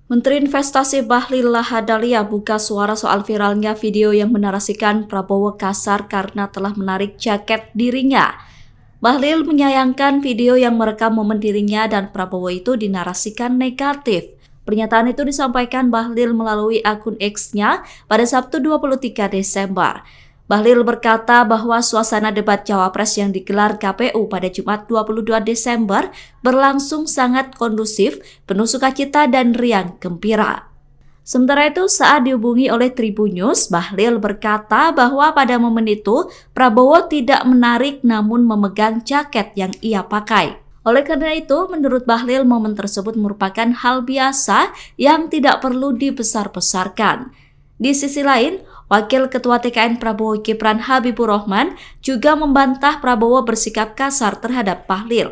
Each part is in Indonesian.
Menteri Investasi Bahlil Lahadalia buka suara soal viralnya video yang menarasikan Prabowo kasar karena telah menarik jaket dirinya. Bahlil menyayangkan video yang merekam momen dirinya dan Prabowo itu dinarasikan negatif. Pernyataan itu disampaikan Bahlil melalui akun X-nya pada Sabtu 23 Desember. Bahlil berkata bahwa suasana debat Cawapres yang digelar KPU pada Jumat 22 Desember berlangsung sangat kondusif, penuh sukacita dan riang gembira. Sementara itu, saat dihubungi oleh Tribun News, Bahlil berkata bahwa pada momen itu Prabowo tidak menarik namun memegang jaket yang ia pakai. Oleh karena itu, menurut Bahlil, momen tersebut merupakan hal biasa yang tidak perlu dibesar-besarkan. Di sisi lain, Wakil Ketua TKN Prabowo Gibran Habibur Rahman juga membantah Prabowo bersikap kasar terhadap Bahlil.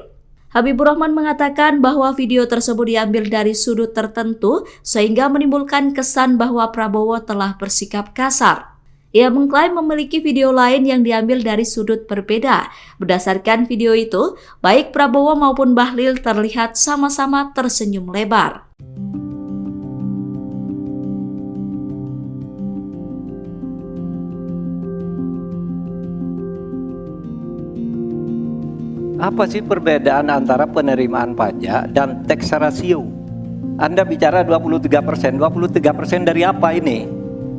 Habibur Rahman mengatakan bahwa video tersebut diambil dari sudut tertentu sehingga menimbulkan kesan bahwa Prabowo telah bersikap kasar. Ia mengklaim memiliki video lain yang diambil dari sudut berbeda. Berdasarkan video itu, baik Prabowo maupun Bahlil terlihat sama-sama tersenyum lebar. Apa sih perbedaan antara penerimaan pajak dan tax ratio? Anda bicara 23%, 23% dari apa ini?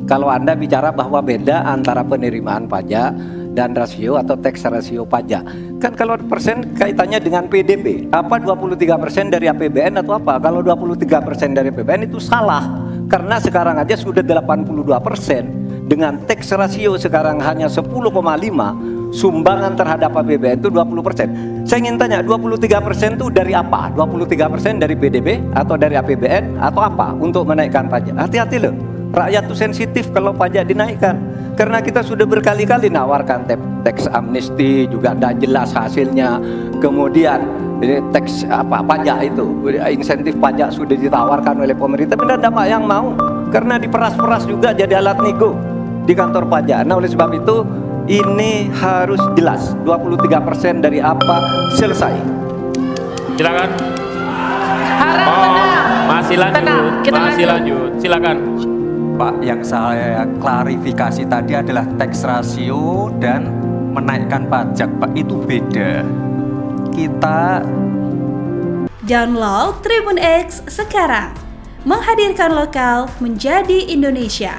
Kalau Anda bicara bahwa beda antara penerimaan pajak dan rasio atau tax ratio pajak. Kan kalau persen kaitannya dengan PDB. Apa 23% dari APBN atau apa? Kalau 23% dari APBN itu salah. Karena sekarang aja sudah 82%. Dengan tax ratio sekarang hanya 10,5%. Sumbangan terhadap APBN itu 20%. Saya ingin tanya, 23% itu dari apa? 23% dari PDB atau dari APBN atau apa untuk menaikkan pajak? Hati-hati loh, rakyat itu sensitif kalau pajak dinaikkan. Karena kita sudah berkali-kali nawarkan tax amnesty, juga tidak jelas hasilnya. Kemudian tax pajak itu, insentif pajak sudah ditawarkan oleh pemerintah, benar tidak yang mau. Karena diperas-peras juga jadi alat nego di kantor pajak. Nah oleh sebab itu, ini harus jelas 23% dari apa selesai. Silakan. Masih lanjut. Silakan. Pak, yang saya klarifikasi tadi adalah tax ratio dan menaikkan pajak, Pak, itu beda. Kita download Tribun X sekarang, menghadirkan lokal menjadi Indonesia.